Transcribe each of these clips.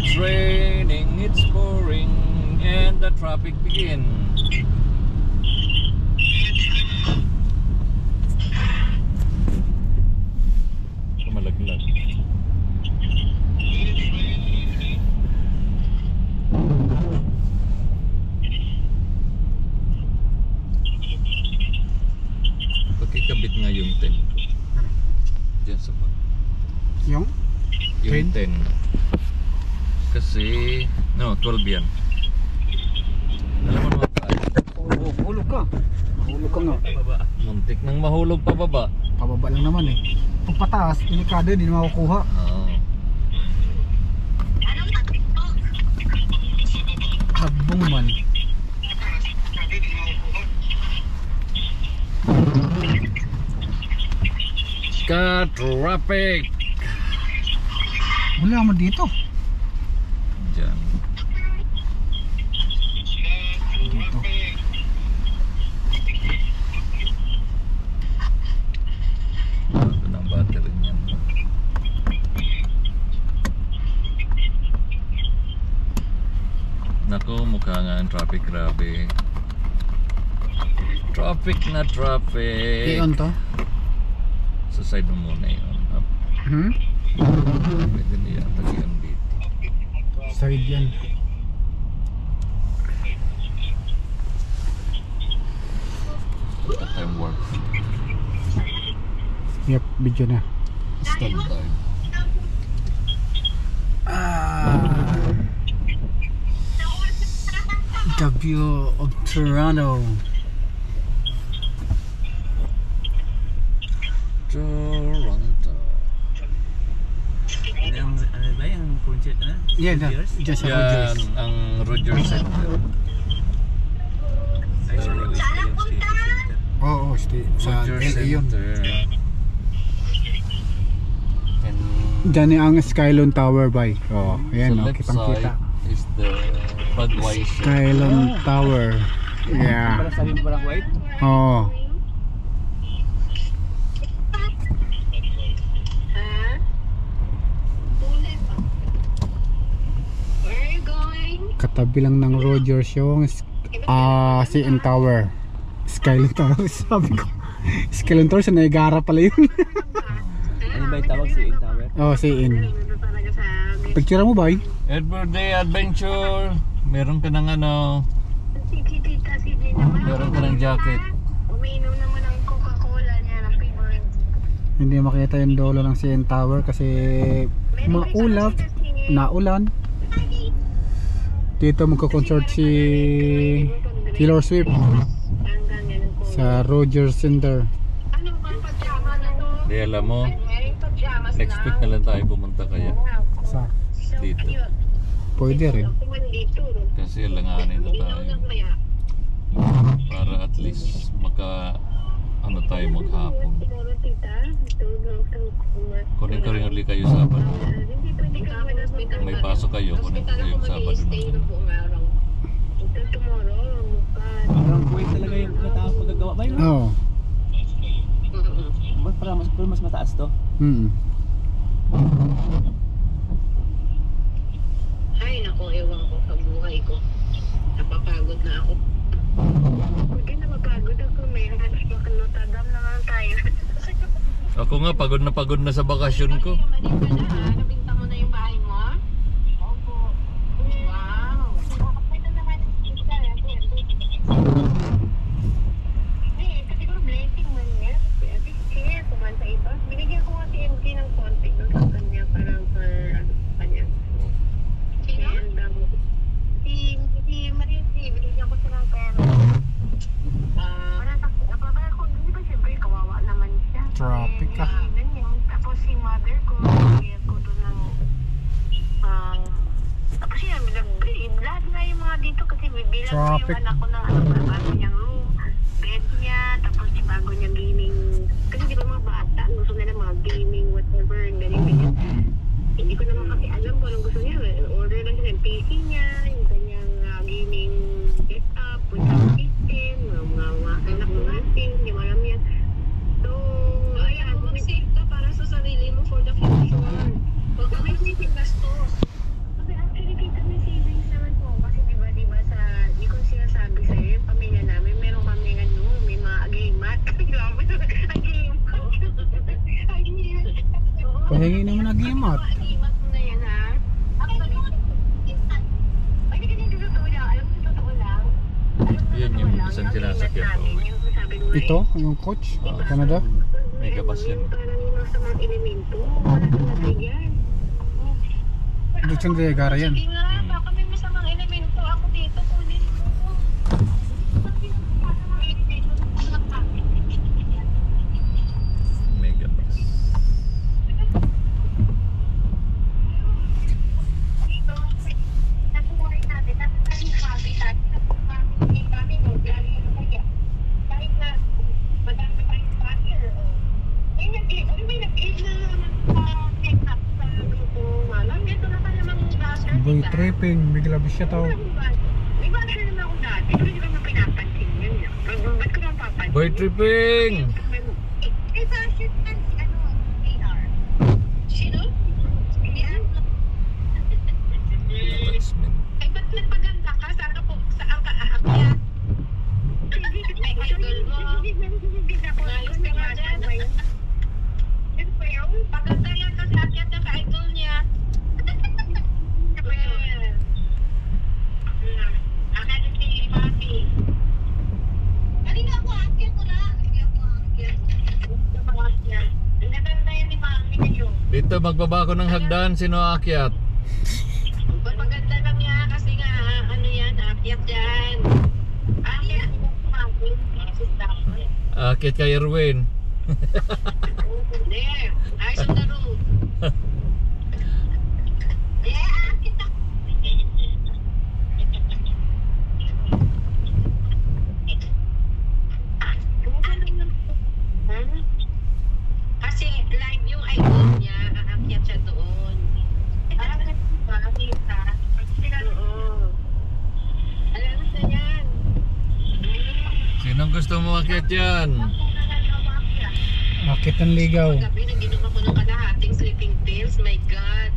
It's raining, it's pouring, and the traffic begin. Malaglag. Pagkikabit nga yung 10 ko. Diyan sa bag. Yung 10. Kasi, no, 12 yan. Alam mo naman pa. Hulog ka. Hulog ka nga. Muntik nang mahulog pa baba. Pababa lang naman eh. Pag pataas, delikado, hindi na makukuha. Oo. Habong man. Ka-traffic! Wala naman dito. Diyan. Dito. Ito na ang battery niyan. Naku, mukha nga ang traffic, grabe. Traffic na traffic. I-on to? Sa side mo muna yun. Up. Pwede niya tagian dito. Side yan. Time work. Yep, video na. Stand by. The view of Toronto. Toronto. Ano ba yung project na? Yeah, just sa Rogers. Yan ang Rogers Center. Ay, sa Rogers yung State Center. Oo, sa Rogers LA yun. Center. And Diyan ang Skylon Tower by. Oh, ayan sa oh, left kitang kita. side is the Budweiser. Skylon Tower. Yeah. Para sabi mo parang white? Oh. Katabi lang ng Rogers yung CN Tower. Skylon Tower. Sabi ko. Skylon Tower sa Niagara pala yun. Ano ba yung tawag si In Tower? Oh, CN. Picture mo ba? Edward Day Adventure. Meron ka ng ano, meron ka ng jacket. Umiinom naman ng Coca-Cola niya ng favorite. Hindi makita yung dolo ng CN Tower kasi maulap, naulan. Dito magko-concert si Taylor Swift sa Rogers Center. Ano ba pajama na to? Di alam mo, May pajamas next week na lang tayo pumunta kaya Sa dito. pwede rin. Kasi alanganin na tayo. Para at least maka ano tayo maghapon. Kunin ko rin ulit kayo Sabado. Kung may pasok kayo, kunin ko kayo Sabado na. Parang white talaga yung natawag paggagawa ba yun? Oo. Mas mataas to? Ay, naku, ewan ko sa buhay ko. Napapagod na ako. Hindi napapagod ako. May halos baka Notre Dame naman tayo. Ako nga pagod na sa bakasyon ko. Nabinta mo na yung bahay mo? Opo. Wow. Pwede naman isa. Kasi siguro blessing man niya. Sige, kumanta ito. Binigyan ko nga si MG ng konti doon sa kanya. Parang for ano sa kanya. Sino? Si Maria C. Binigyan ko siya ng pera. Parang kung hindi ba siyempre kawawa naman siya. Traffic ka. Ganyan. Tapos si mother ko, binigyan ko doon ng tapos yan, lahat na yung mga dito kasi bibilang ko Traffic. yung anak ko ng bago niyang room, bed niya, tapos yung bago niyang gaming. Kasi di ba mga bata, gusto nila mga gaming, whatever, ganyan. Hindi ko naman kasi alam kung anong gusto niya. Order lang siya ng PC niya, yung kanyang gaming desktop, punta system, mga anak mo natin, hindi mo alam yan. So, ayan, mag-save ka para sa sarili mo for the future. Huwag ka may sising gastos. Kasi sasakyan pa namin, uwi. yung sabi nung Ito, yung coach, Canada. Mega bus yan. Parang yung nasa mga elemento, wala talaga yan. Dito sa Gara yan. Sige nga, baka may masamang elemento ako dito, kunin mo. Mega bus. Dito, natuloy natin, natin habitat, yung kami mo, lalo yung kaya. Kahit na, madami tayong partner, may nag-give na take-up sa grupo, malam, dito na pa namang buzzer, Boy diba? tripping, bigla siya tao. May buzzer naman ako dati, pero hindi ko naman pinapansin yun. Ba't ko naman papansin? Boy tripping! Eh, fashion and AR. Sino? Attachment. Ay, ba't nagpaganda ka? Saan ka po? Saan ka aakyat? Ay, idol mo. Maayos ka nga dyan. Paganda yan kasi akyat na ka-idol niya. Akala si Papi. Kanina ako aakyat ko na. Hindi ako aakyat. Ang ganda yan ni Mami kayo. Dito magbaba ko ng hagdan, sino aakyat? Maganda lang niya kasi nga, ano yan, aakyat yan. Aakyat ko Mami. Aakyat kay Erwin. Hindi. Ay, sundaro. Aakyat ako. Kasi live yung idol niya, aakyat siya doon. Oo. Alam mo sa yan. Sinong gusto mo aakyat yan? Akit ang ligaw. Gabi nag-inom ako ng kalahating sleeping pills. My God.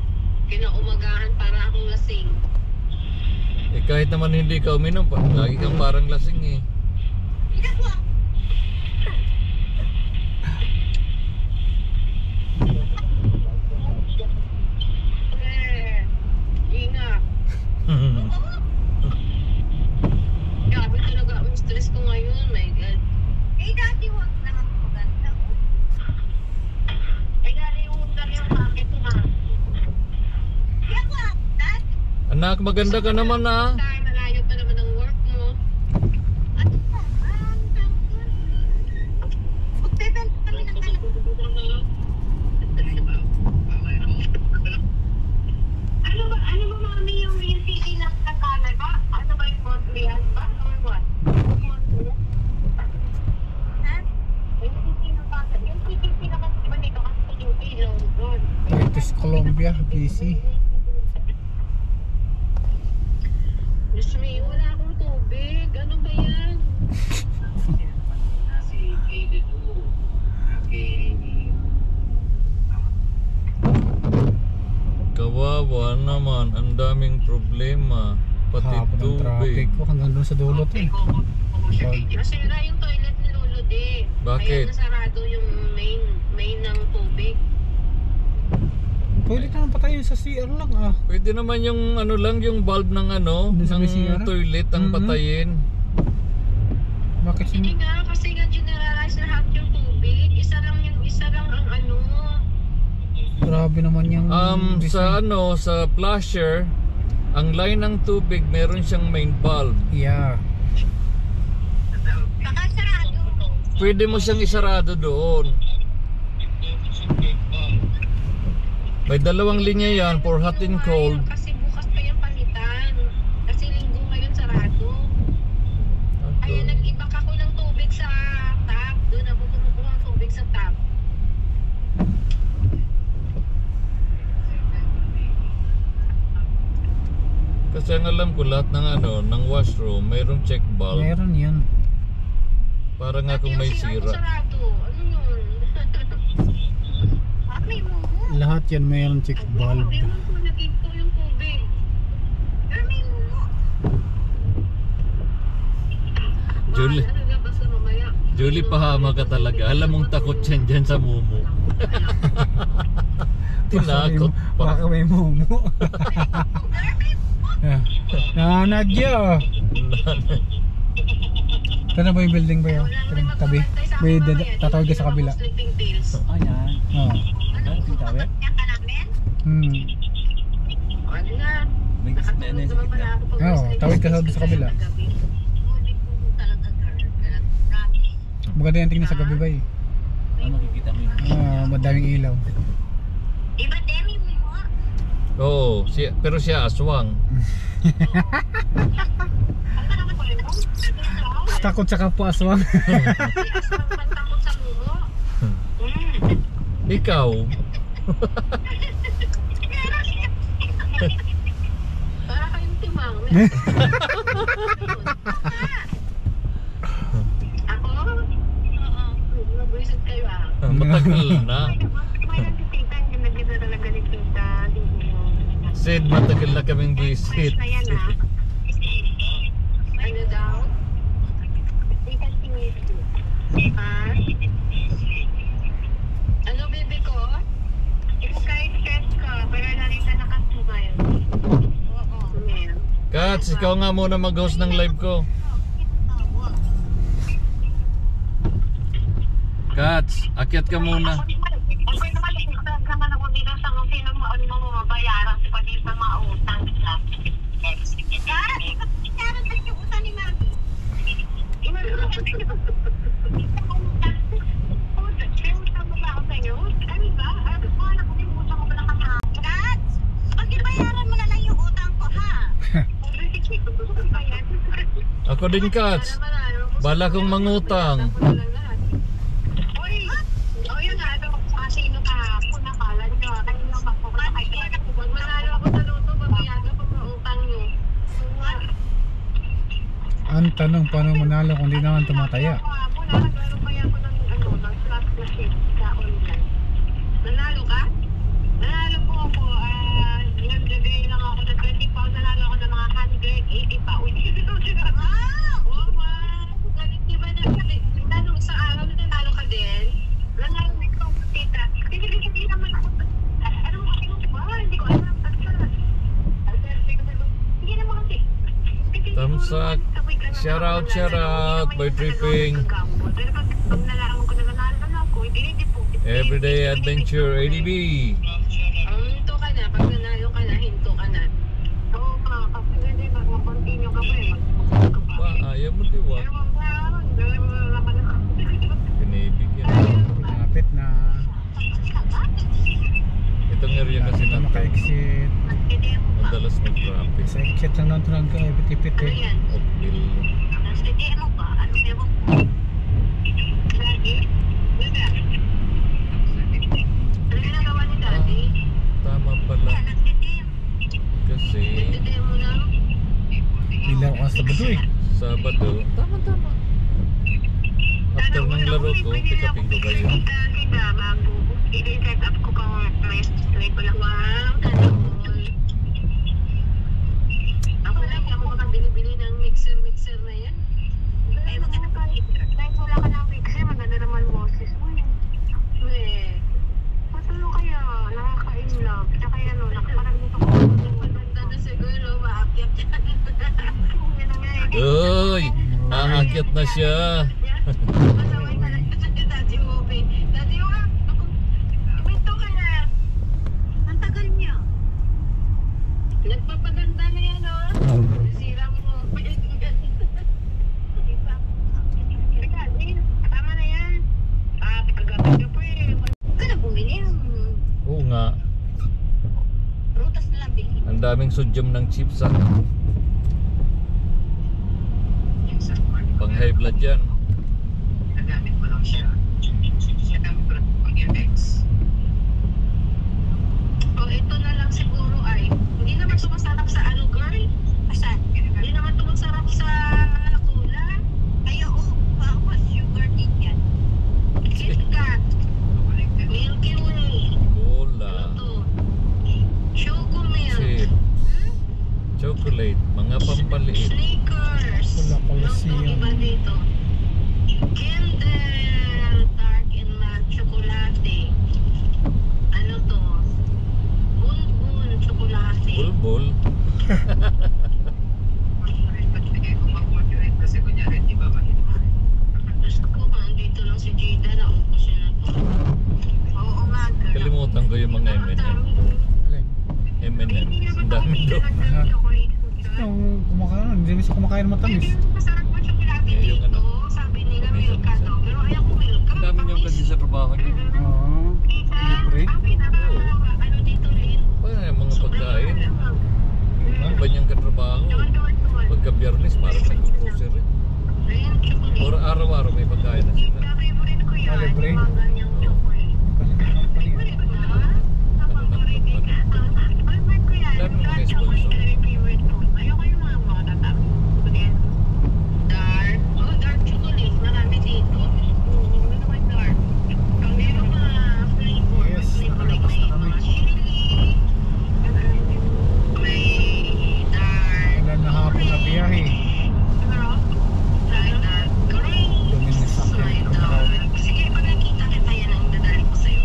Kinaumagahan para akong lasing. Eh kahit naman hindi ka uminom, lagi kang parang lasing eh. Inga. Grabe talaga ang stress ko ngayon. My God. Eh, dati wag na ako maganda. Eh, dali yung bakit ko nga. Kaya ko, dad. Anak, maganda ka naman ah. Dahil malayo pa naman ang work mo. At magbebenta kami ng ano ba mami yung city ng Canada? Ano ba yung Montreal ba? Or what? Montreal? Ha? Yung city ng Canada. Yung city naman diba dito kasi sa UK, London. British Columbia, BC. Diyos me, wala akong tubig. Ano ba yan? Kawawa naman, ang daming problema. Pati Haba ng traffic tubig. ko hanggang doon sa dulo to eh. Masira yung toilet ni Lolo De. Bakit? Kaya nasarado yung main ng tubig. Pwede ka naman patayin sa CR lang ah. Pwede naman yung ano lang, yung bulb ng ano, Doon sa may CR? ng toilet ang patayin. Bakit Hindi hindi? nga, kasi nga generalize lahat yung tubig. Isa lang ang ano. Grabe naman yung Sa ano, sa flasher, ang line ng tubig meron siyang main bulb. Yeah. Saka sarado. Pwede mo siyang isarado doon. May dalawang linya yan for hot and cold. Kasi bukas pa yung palitan. Kasi linggo ngayon sarado. Kaya nag-ibak ako ng tubig sa tap. Doon ako kumukuha ng tubig sa tap. Kasi ang alam ko lahat ng ano, ng washroom, mayroong check valve. Meron yun. Para nga kung may Pati yung sira. sarado. Ano yun? May mo. Lahat yan mayroon check valve. Ewan ko, nag-info yung tubig. Pero may mo. Julie. Nalabas na mamaya. Julie, pahama ka talaga. Alam mong takot yan dyan sa mumu. Tinakot pa. Baka may mumu. Nanadya. Ito na ba yung building ba yun? Tabi. May tatawag ka sa kabila. Sleeping pills. Ah, yan. Oo. Ah, yung tawi? Ano na? May gitna na sa gitna. Oo, tawid ka sa kabila. Maganda yung tingnan sa gabi ba eh. Ah, makikita mo yun. Madaming ilaw. Iba demi mo. Oo, pero siya aswang. Takot sa kapwa aswang. Takot sa mumo. Ikaw. Para kayong timang. Ako? Oo. Nagwisit kayo ah. Matagal na. May nagtitita, hindi nagkita talaga ni Tita. Sid, matagal na kaming visit. Fresh na yan ah. Ano daw? Tita Smith. Ha? Ano baby ko? Kahit stress ka, pero lagi ka nakasubay. Oo. Kats, ikaw nga muna mag-host ng live ko. Kats, akyat ka muna. Okay naman, nag-start naman ako dito sa kung sino mo mabayaran sa pag sa mga utang sa Kaya na yung utang ni Mami. Utang mo ba ako sa'yo? Ano ba? Wala ko yung utang mo ba lang kami? Kats! Pag-ibayaran mo na lang yung utang ko, ha? Ako din, Kats. Bala kong mangutang. Ang tanong, paano manalo kung di naman tumataya? Nanalo ka? Nanalo po ako. Nagbigay lang ako ng 20 pounds. Nanalo ako ng mga 180 pounds. Oh, wow! Galit diba na? Tanong sa araw na nanalo ka din? Nanalo ko, tita. Hindi naman ako. Ano mo kasi ba? Hindi ko alam. Hindi naman kasi. Thumbs up. Shout out, boy tripping. Everyday adventure, ADB. Hinto ka na, pag nanalo ka na, hinto ka na. Oo ka, kasi hindi pag mag-continue ka pa eh. Ba, ayaw mo diwa. Pinibigyan. Malapit na. Itong area kasi Ito na to, maka-exit. madalas mag-traffic. Sa exit lang natin lang ka, ipit-ipit Ano eh. yan? Oakville. Ano ba? Ano ewan ko? Lagi? Diba? Ano ginagawa ni Daddy? Tama pala. Nagtitim. Kasi Nagtitim mo na? Ilaw ka sa bado eh. Sabado. Tama. After ng laro ko, pick-upin ko kayo. Kita, bago. I-set up ko kung may ko lang. Wow, tanong. Ako lang, ako makabili-bili ng mixer na yan. Ay, maganda ka. Kahit wala ka ng mixer, maganda naman boses mo yun. Patulong kaya, nakaka-inlove. Tsaka yan, nakaparang dito ko. Maganda na siguro, maakyat yan. Yan na nga eh. Uy! Aakyat na siya. Masaway ka lang sa Daddy Ope. Daddy Ope, minto ka na. Ang tagal niya. Nagpapaganda na yan, oh. Sira mo. Teka, tama na yan. Kagabi ka po eh. Huwag ka na bumili. Oo nga. Prutas na lang bilhin. Ang daming sodium ng chips ah. Pang high blood yan. Nagamit ko lang siya. Nagamit ko lang pag-FX. O ito na lang siguro ay, hindi naman sumasarap sa ano girl? Asan? Hindi naman sumasarap sa cola? Ay oo, bawas sugar din yan. KitKat. Milky Way. Cola. Ano to? Choco milk. Chips. Chocolate. Mga pampaliit. Snickers. Wala Colosseum. Ano to iba dito? Kinder Dark and Milk Chocolate. Ano to? Bunbun Chocolate. Bulbul. nag-dark chocolate po siya. Yung kumakain, hindi mo siya kumakain ng matamis. Yung masarap po chocolate Eh, yung dito. ano? Sabi nila milk ka daw. Pero ayaw ko milk ka. Ang dami niyo kasi sa trabaho niyo. Oo. Libre. Ang pinaka ano dito, Lin. Paano yung mga pagkain? Iba niyang katrabaho. Pagka biyernes, parang nag-grocery. Or araw-araw may pagkain na sila. Favorite ko yan. Libre? Yung mga ganyang chocolate. Favorite ko na. Favorite ko yan. Dami mga Dark sponsor. chocolate talaga yung favorite ko. Ayoko yung mga matatap. Dark? Oh, dark chocolate. Marami dito. Ano naman dark? Ang meron mga flavor. Yes, May flavor like nakalabas na may kami. mga chili. May dark. Wala na hapon na biyahe. Dumi na sa akin. Sige, pag nakita kita yan ang dadali ko sa'yo.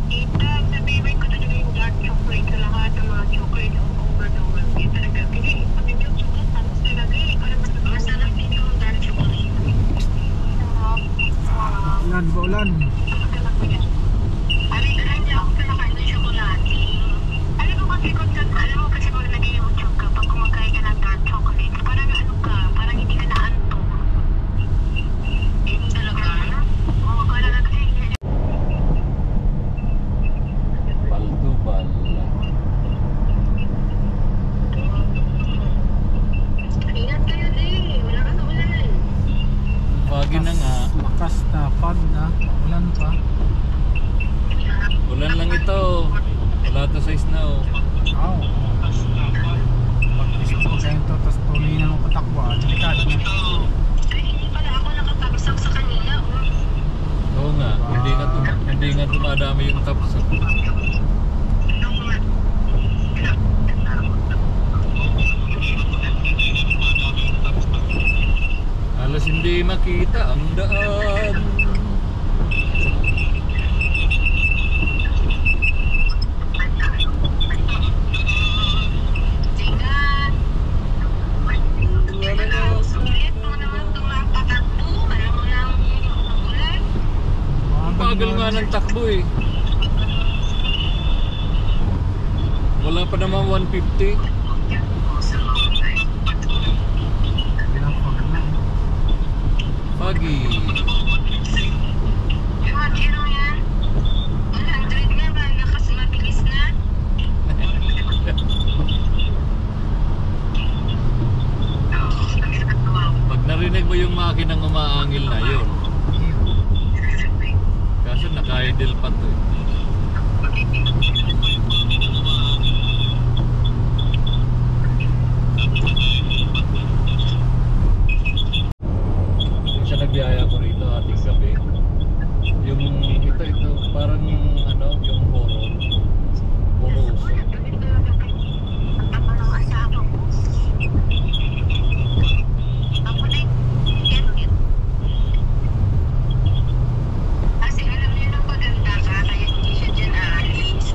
Ita, sa favorite ko talaga yung dark chocolate sa lahat ng mga chocolate over the world. Yan talaga. Kasi pag yung chocolate, tapos talaga eh. Parang masarap din yung dark chocolate. Ulan ba ulan? Alam niya ako pinakain ng chocolate. Alam mo kasi kung nag-YouTube ka, pag kumakain ka ng dark chocolate, parang ano ka, parang hindi ka naantok. Hindi talaga. Oo, parang kasi Bal-tubal. ingat kayo din. Wala ka sa ulan. Pagi na nga. Lakas na, fog na, ulan pa. Ulan lang ito. Wala to sa snow. Oo. Pag-isip ko kayo ito, tapos tuloy na mo patakbuhan. Delikado na. Ay, hindi pala ako nakatapsak sa kanila. Oo nga. Hindi nga dumadami yung tapos. Halos hindi makita ang daan. Tingnan. Sulit mo naman tumapatakbo. Alam mo lang ulan. Ang bagal nga ng takbo eh. Wala pa naman 150. Pinapag na. Pagi. Mga zero yan. 100 na ba? Lakas mabilis na. Pag narinig mo yung makinang umaangil na yun. Kaso naka-idle pa to eh. Yung siya nagbiyaya ko rito ating gabi. Yung ito parang ano, yung horror. Boroso. Ako ng asawa ko. Ako na yung kasi alam niyo nung paganda ka, kaya hindi siya dyan aalis.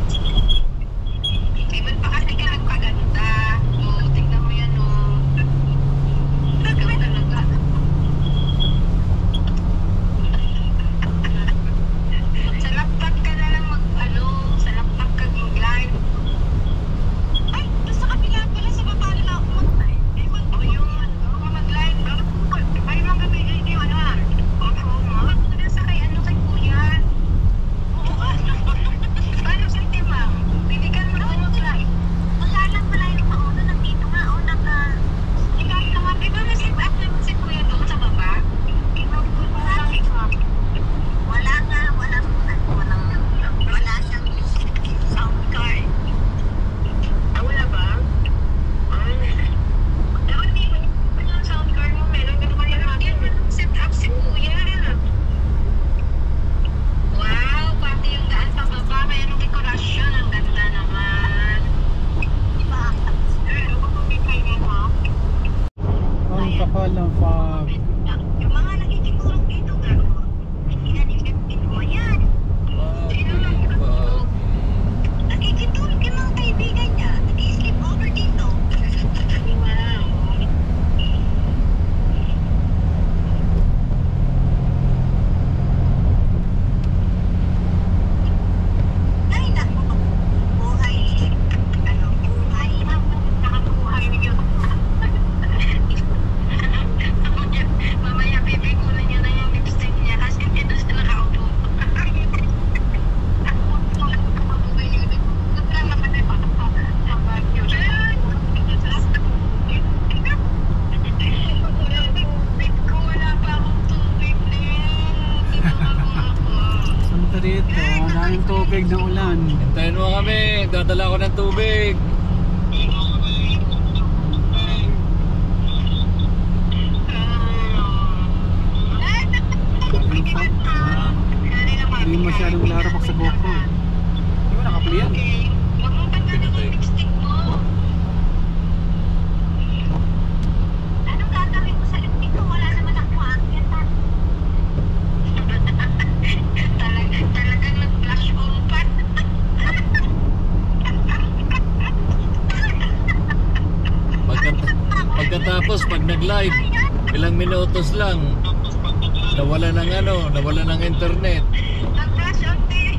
Eh, ba't pa kasi ka nagpaganda? O, tingnan mo yan o. Ikaw talaga. Sa laptop ka na lang sa laptop ka mag-live. Ay, doon sa kabila pala sa baba nila ako mag-live. O yun, mag-live. Ay, mga kami, hindi ano ah. Oo, mga sa kay kuya. Oo, paano sa timang? Piligan mo na mag-live. Wala lang pala yung mauna, nandito nga o ikaw nga, di ba na-sit up naman si kuya doon sa baba? Wala nga, wala siyang sound card. Wala ba? Dapat di ba yung sound card mo? Meron ka naman yung natin. Set up si kuya. Wow, pati yung daan pababa. Mayroong dekorasyon. Ang ganda naman. Diba? Ano ba kung kayo mo? Ang kapal ng fog. Yung mga nakikitulog dito, gano'n. Inanipin mo yan. Nakikitulog yung mga kaibigan niya. Nag-sleep over dito. Wow. Ay, naku. Buhay. Buhay. tubig ng ulan. Hintayin mo kami, dadala ko ng tubig. Hindi masyadong larapak sa GoPro. Di ba naka-play yan? Pinatay. Anong gagawin mo sa lipstick ko? Wala naman ako akyat. Talagang nag-flash on pa. Pagkatapos, pag nag-live, ilang minutos lang, nawala ng internet. Nag-flash on din.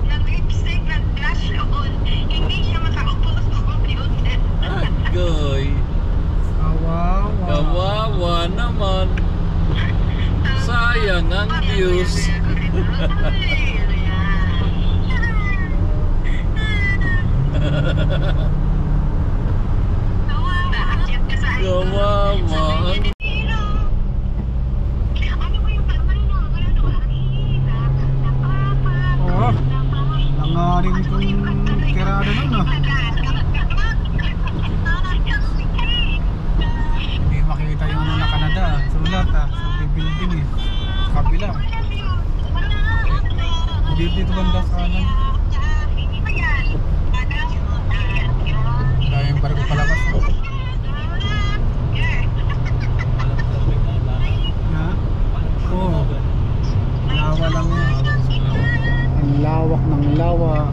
Nag-lipstick, nag-flash on. Hindi siya makaupo sa computer. Agoy, Kawawa. kawawa naman. Sayang ang views. Kawawa ang... Oo. Nangaring kong kirada nun ah. Hindi makikita yung ano na Canada. Sulat ah. Sa building eh. Sa kabila. Dito banda sa kanan. Kaya yung barko palabas. Ha? Oo. Lawa lang yan. Ang lawak ng lawa.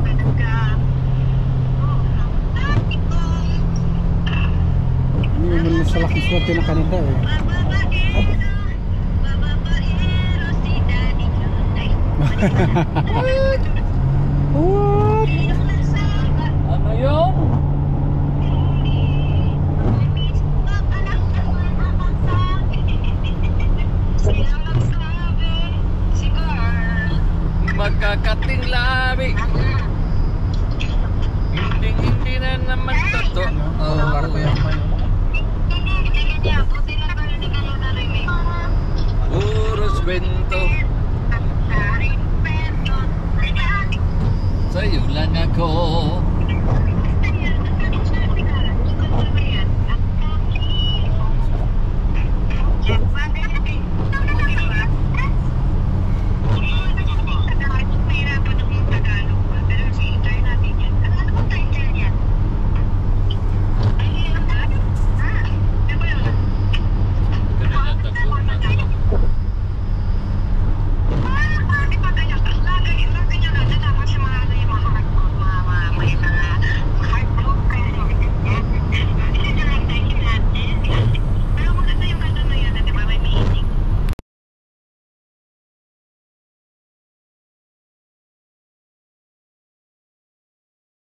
Ano yung mula sa laking swerte ng Canada eh. What? Ano yun? Magkakating labi. Hindi na naman totoo. Barko yan pa yun. Puros bento.